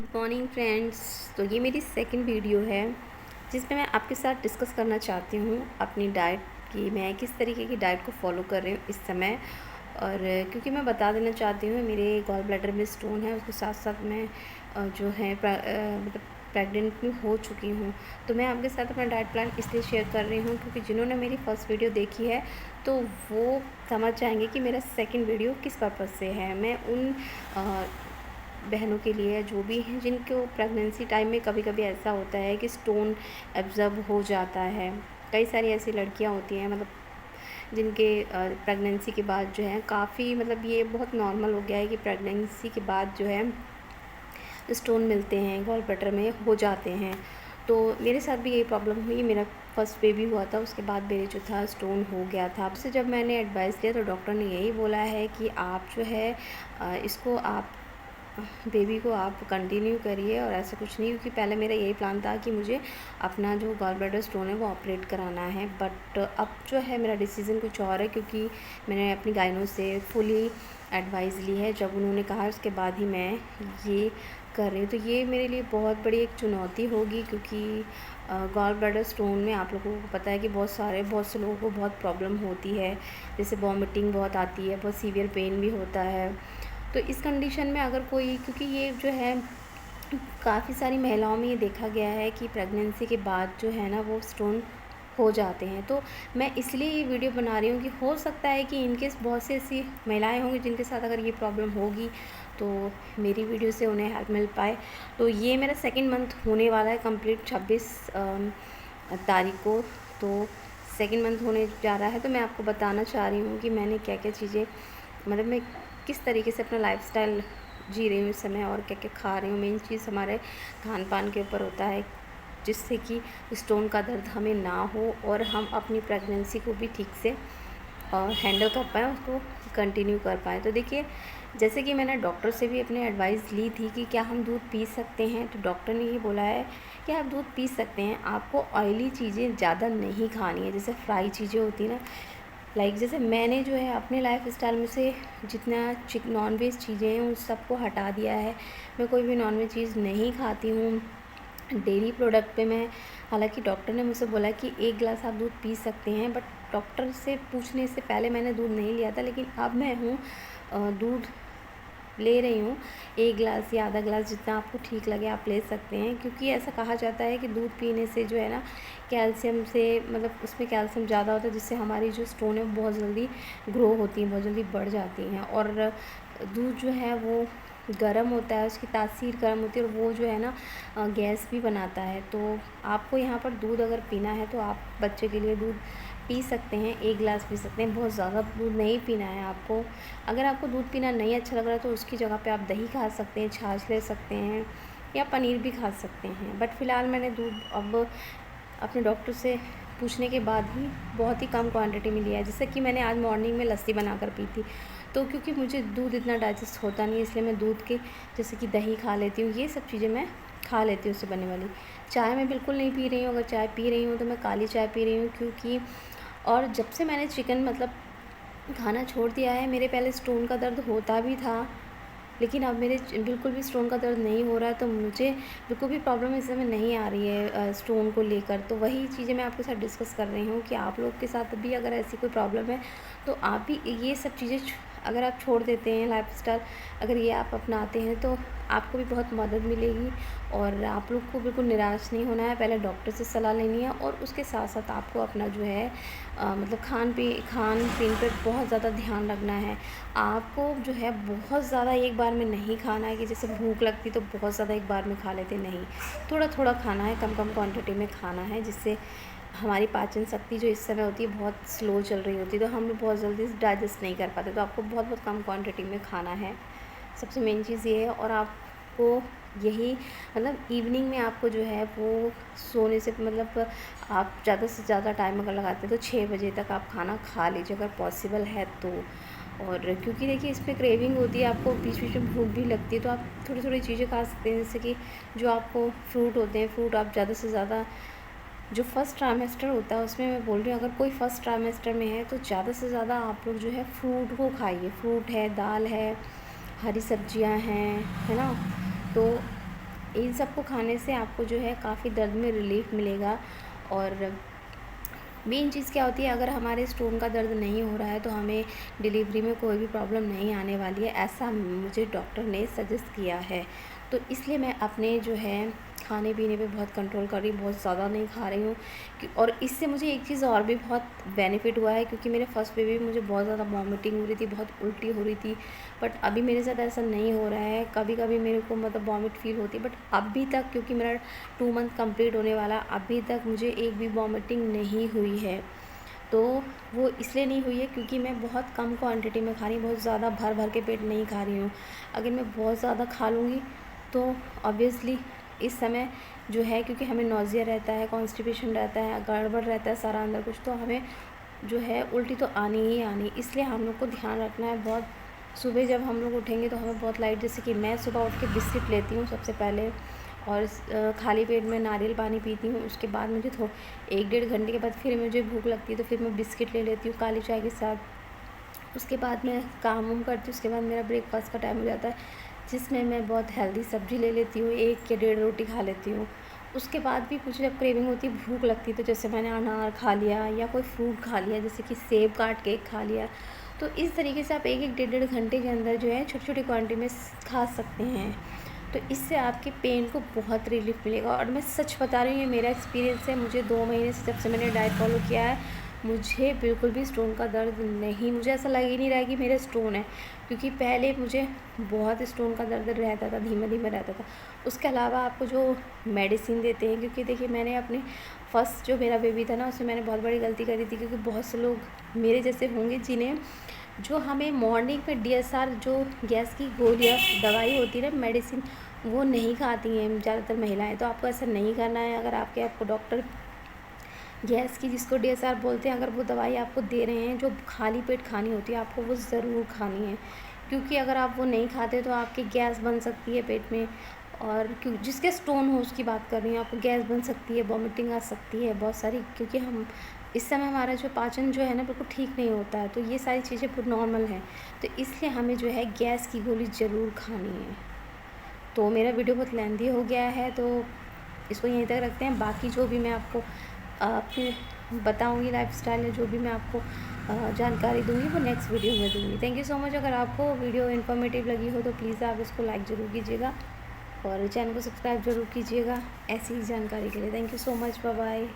Good morning friends. तो ये मेरी सेकंड वीडियो है जिसमें मैं आपके साथ डिस्कस करना चाहती हूँ अपनी डाइट की, मैं किस तरीके की डाइट को फॉलो कर रही हूँ इस समय। और क्योंकि मैं बता देना चाहती हूँ मेरे गॉल ब्लैडर में स्टोन है, उसके साथ साथ मैं जो है मतलब प्रेग्नेंट भी हो चुकी हूँ। तो मैं आपके साथ अपना डाइट प्लान इसलिए शेयर कर रही हूँ क्योंकि जिन्होंने मेरी फ़र्स्ट वीडियो देखी है तो वो समझ जाएंगे कि मेरा सेकंड वीडियो किस पर्पज़ से है। मैं उन बहनों के लिए जो भी हैं जिनको प्रेगनेंसी टाइम में कभी कभी ऐसा होता है कि स्टोन एब्जॉर्ब हो जाता है। कई सारी ऐसी लड़कियां होती हैं मतलब जिनके प्रेगनेंसी के बाद जो है काफ़ी मतलब ये बहुत नॉर्मल हो गया है कि प्रेगनेंसी के बाद जो है स्टोन मिलते हैं, गॉल ब्लैडर में हो जाते हैं। तो मेरे साथ भी यही प्रॉब्लम हुई। मेरा फर्स्ट बेबी हुआ था, उसके बाद मेरे जो था स्टोन हो गया था। उससे जब मैंने एडवाइस लिया तो डॉक्टर ने यही बोला है कि आप जो है इसको आप बेबी को आप कंटिन्यू करिए और ऐसा कुछ नहीं, क्योंकि पहले मेरा यही प्लान था कि मुझे अपना जो गॉल ब्लैडर स्टोन है वो ऑपरेट कराना है। बट अब जो है मेरा डिसीज़न कुछ और है, क्योंकि मैंने अपनी गाइनो से फुली एडवाइस ली है। जब उन्होंने कहा उसके बाद ही मैं ये कर रही हूँ। तो ये मेरे लिए बहुत बड़ी एक चुनौती होगी, क्योंकि गॉल ब्लैडर स्टोन में आप लोगों को पता है कि बहुत से लोगों को बहुत प्रॉब्लम होती है, जैसे वॉमिटिंग बहुत आती है, बहुत सीवियर पेन भी होता है। तो इस कंडीशन में अगर कोई, क्योंकि ये जो है काफ़ी सारी महिलाओं में ये देखा गया है कि प्रेगनेंसी के बाद जो है ना वो स्टोन हो जाते हैं। तो मैं इसलिए ये वीडियो बना रही हूँ कि हो सकता है कि इनकेस बहुत सी ऐसी महिलाएं होंगी जिनके साथ अगर ये प्रॉब्लम होगी तो मेरी वीडियो से उन्हें हेल्प मिल पाए। तो ये मेरा सेकंड मंथ होने वाला है कंप्लीट 26 तारीख को। तो सेकंड मंथ होने जा रहा है, तो मैं आपको बताना चाह रही हूँ कि मैंने क्या क्या चीज़ें मतलब मैं किस तरीके से अपना लाइफस्टाइल जी रही हूँ इस समय और क्या क्या खा रही हूँ। मेन चीज़ हमारे खान पान के ऊपर होता है, जिससे कि स्टोन का दर्द हमें ना हो और हम अपनी प्रेगनेंसी को भी ठीक से हैंडल कर पाएँ, उसको कंटिन्यू कर पाएँ। तो देखिए, जैसे कि मैंने डॉक्टर से भी अपनी एडवाइस ली थी कि क्या हम दूध पी सकते हैं, तो डॉक्टर ने ये बोला है कि आप दूध पी सकते हैं, आपको ऑयली चीज़ें ज़्यादा नहीं खानी है, जैसे फ्राई चीज़ें होती हैं ना, जैसे मैंने जो है अपने लाइफ स्टाइल में से जितना नॉन वेज चीज़ें हैं उन सबको हटा दिया है। मैं कोई भी नॉन वेज चीज़ नहीं खाती हूँ। डेयरी प्रोडक्ट पे मैं, हालांकि डॉक्टर ने मुझसे बोला कि 1 गिलास आप दूध पी सकते हैं, बट डॉक्टर से पूछने से पहले मैंने दूध नहीं लिया था, लेकिन अब मैं हूँ दूध ले रही हूँ। 1 गिलास या आधा गिलास जितना आपको ठीक लगे आप ले सकते हैं, क्योंकि ऐसा कहा जाता है कि दूध पीने से जो है ना कैल्शियम से मतलब उसमें कैल्शियम ज़्यादा होता है, जिससे हमारी जो स्टोन है वो बहुत जल्दी ग्रो होती है, बहुत जल्दी बढ़ जाती हैं। और दूध जो है वो गर्म होता है, उसकी तासीर गर्म होती है और वो जो है ना गैस भी बनाता है। तो आपको यहाँ पर दूध अगर पीना है तो आप बच्चे के लिए दूध पी सकते हैं, 1 गिलास पी सकते हैं, बहुत ज़्यादा दूध नहीं पीना है आपको। अगर आपको दूध पीना नहीं अच्छा लग रहा है तो उसकी जगह पे आप दही खा सकते हैं, छाछ ले सकते हैं या पनीर भी खा सकते हैं। बट फ़िलहाल मैंने दूध अब अपने डॉक्टर से पूछने के बाद ही बहुत ही कम क्वांटिटी में लिया है। जैसे कि मैंने आज मॉर्निंग में लस्सी बनाकर पी थी, तो क्योंकि मुझे दूध इतना डाइजेस्ट होता नहीं है, इसलिए मैं दूध के जैसे कि दही खा लेती हूँ, ये सब चीज़ें मैं खा लेती हूँ उससे बनने वाली। चाय मैं बिल्कुल नहीं पी रही हूँ, अगर चाय पी रही हूँ तो मैं काली चाय पी रही हूँ, क्योंकि और जब से मैंने चिकन मतलब खाना छोड़ दिया है, मेरे पहले स्टोन का दर्द होता भी था, लेकिन अब मेरे बिल्कुल भी स्टोन का दर्द नहीं हो रहा है। तो मुझे बिल्कुल भी प्रॉब्लम इस समय नहीं आ रही है स्टोन को लेकर। तो वही चीज़ें मैं आपके साथ डिस्कस कर रही हूँ कि आप लोग के साथ भी अगर ऐसी कोई प्रॉब्लम है तो आप भी ये सब चीज़ें अगर आप छोड़ देते हैं, लाइफस्टाइल अगर ये आप अपनाते हैं तो आपको भी बहुत मदद मिलेगी। और आप लोग को बिल्कुल निराश नहीं होना है, पहले डॉक्टर से सलाह लेनी है और उसके साथ साथ आपको अपना जो है मतलब खान पीन पर बहुत ज़्यादा ध्यान रखना है। आपको जो है बहुत ज़्यादा एक बार में नहीं खाना है कि जैसे भूख लगती तो बहुत ज़्यादा एक बार में खा लेते, नहीं, थोड़ा थोड़ा खाना है, कम कम क्वांटिटी में खाना है, जिससे हमारी पाचन शक्ति जो इस समय होती है बहुत स्लो चल रही होती है, तो हम लोग बहुत जल्दी डाइजेस्ट नहीं कर पाते। तो आपको बहुत बहुत कम क्वांटिटी में खाना है, सबसे मेन चीज़ ये है। और आपको यही मतलब इवनिंग में आपको जो है वो सोने से मतलब आप ज़्यादा से ज़्यादा टाइम अगर लगाते हैं तो 6 बजे तक आप खाना खा लीजिए अगर पॉसिबल है तो। और क्योंकि देखिए इसमें क्रेविंग होती है, आपको बीच बीच में भूख भी लगती है, तो आप थोड़ी थोड़ी चीज़ें खा सकते हैं, जैसे कि जो आपको फ्रूट होते हैं, फ्रूट आप ज़्यादा से ज़्यादा, जो फर्स्ट ट्राइमेस्टर होता है उसमें मैं बोल रही हूँ, अगर कोई फर्स्ट ट्राइमेस्टर में है तो ज़्यादा से ज़्यादा आप लोग जो है फ्रूट को खाइए। फ्रूट है, दाल है, हरी सब्जियां हैं, है ना। तो इन सबको खाने से आपको जो है काफ़ी दर्द में रिलीफ मिलेगा। और मेन चीज़ क्या होती है, अगर हमारे स्टोन का दर्द नहीं हो रहा है तो हमें डिलीवरी में कोई भी प्रॉब्लम नहीं आने वाली है, ऐसा मुझे डॉक्टर ने सजेस्ट किया है। तो इसलिए मैं अपने जो है खाने पीने पे बहुत कंट्रोल कर रही हूँ, बहुत ज़्यादा नहीं खा रही हूँ और इससे मुझे एक चीज़ और भी बहुत बेनिफिट हुआ है, क्योंकि मेरे फर्स्ट बेबी मुझे बहुत ज़्यादा वॉमिटिंग हो रही थी, बहुत उल्टी हो रही थी। बट अभी मेरे साथ ऐसा नहीं हो रहा है। कभी कभी मेरे को मतलब वॉमिट फील होती है, बट अभी तक, क्योंकि मेरा 2 मंथ कंप्लीट होने वाला, अभी तक मुझे एक भी वॉमिटिंग नहीं हुई है। तो वो इसलिए नहीं हुई है क्योंकि मैं बहुत कम क्वांटिटी में खा रही हूँ, बहुत ज़्यादा भर भर के पेट नहीं खा रही हूँ। अगर मैं बहुत ज़्यादा खा लूँगी तो ऑब्वियसली इस समय जो है, क्योंकि हमें नौजिया रहता है, कॉन्स्टिपेशन रहता है, गड़बड़ रहता है सारा अंदर कुछ, तो हमें जो है उल्टी तो आनी ही आनी। इसलिए हम लोग को ध्यान रखना है बहुत। सुबह जब हम लोग उठेंगे तो हमें बहुत लाइट, जैसे कि मैं सुबह उठ के बिस्किट लेती हूँ सबसे पहले, और खाली पेट में नारियल पानी पीती हूँ। उसके बाद मुझे 1-1.5 घंटे के बाद फिर मुझे भूख लगती है, तो फिर मैं बिस्किट ले लेती हूँ काली चाय के साथ। उसके बाद मैं काम वाम करती हूँ। उसके बाद मेरा ब्रेकफास्ट का टाइम हो जाता है, जिसमें मैं बहुत हेल्दी सब्ज़ी ले लेती हूँ, 1 या 1.5 रोटी खा लेती हूँ। उसके बाद भी कुछ जब क्रेविंग होती है, भूख लगती है, तो जैसे मैंने अनार खा लिया या कोई फ्रूट खा लिया, जैसे कि सेब काट के खा लिया। तो इस तरीके से आप 1-1 1.5 घंटे के अंदर जो है छोटी-छोटी क्वांटिटी में खा सकते हैं। तो इससे आपके पेन को बहुत रिलीफ मिलेगा। और मैं सच बता रही हूँ, ये मेरा एक्सपीरियंस है। मुझे 2 महीने से, जब से मैंने डाइट फॉलो किया है, मुझे बिल्कुल भी स्टोन का दर्द नहीं, मुझे ऐसा लग ही नहीं रहा है कि मेरे स्टोन है। क्योंकि पहले मुझे बहुत स्टोन का दर्द रहता था, धीमे-धीमे रहता था। उसके अलावा आपको जो मेडिसिन देते हैं, क्योंकि देखिए मैंने अपने फर्स्ट जो मेरा बेबी था ना, उसमें मैंने बहुत बड़ी गलती करी थी, क्योंकि बहुत से लोग मेरे जैसे होंगे जिन्हें, जो हमें मॉर्निंग में DSR जो गैस की गोलियाँ दवाई होती है ना, मेडिसिन, वो नहीं खाती हैं ज़्यादातर महिलाएं। तो आपको ऐसा नहीं करना है। अगर आपको डॉक्टर गैस की, जिसको DSR बोलते हैं, अगर वो दवाई आपको दे रहे हैं जो खाली पेट खानी होती है, आपको वो ज़रूर खानी है। क्योंकि अगर आप वो नहीं खाते तो आपकी गैस बन सकती है पेट में। और जिसके स्टोन हो उसकी बात कर रही हूँ, आपको गैस बन सकती है, वॉमिटिंग आ सकती है बहुत सारी, क्योंकि हम इस समय हमारा जो पाचन जो है ना, बिल्कुल ठीक नहीं होता है। तो ये सारी चीज़ें बहुत नॉर्मल हैं। तो इसलिए हमें जो है गैस की गोली ज़रूर खानी है। तो मेरा वीडियो बहुत लेंथी हो गया है, तो इसको यहीं तक रखते हैं। बाकी जो भी मैं आपको फिर बताऊंगी लाइफस्टाइल, या जो भी मैं आपको जानकारी दूंगी, वो नेक्स्ट वीडियो में दूंगी। Thank you so much. अगर आपको वीडियो इन्फॉर्मेटिव लगी हो तो प्लीज़ आप इसको लाइक ज़रूर कीजिएगा और चैनल को सब्सक्राइब ज़रूर कीजिएगा ऐसी ही जानकारी के लिए। Thank you so much. Bye bye.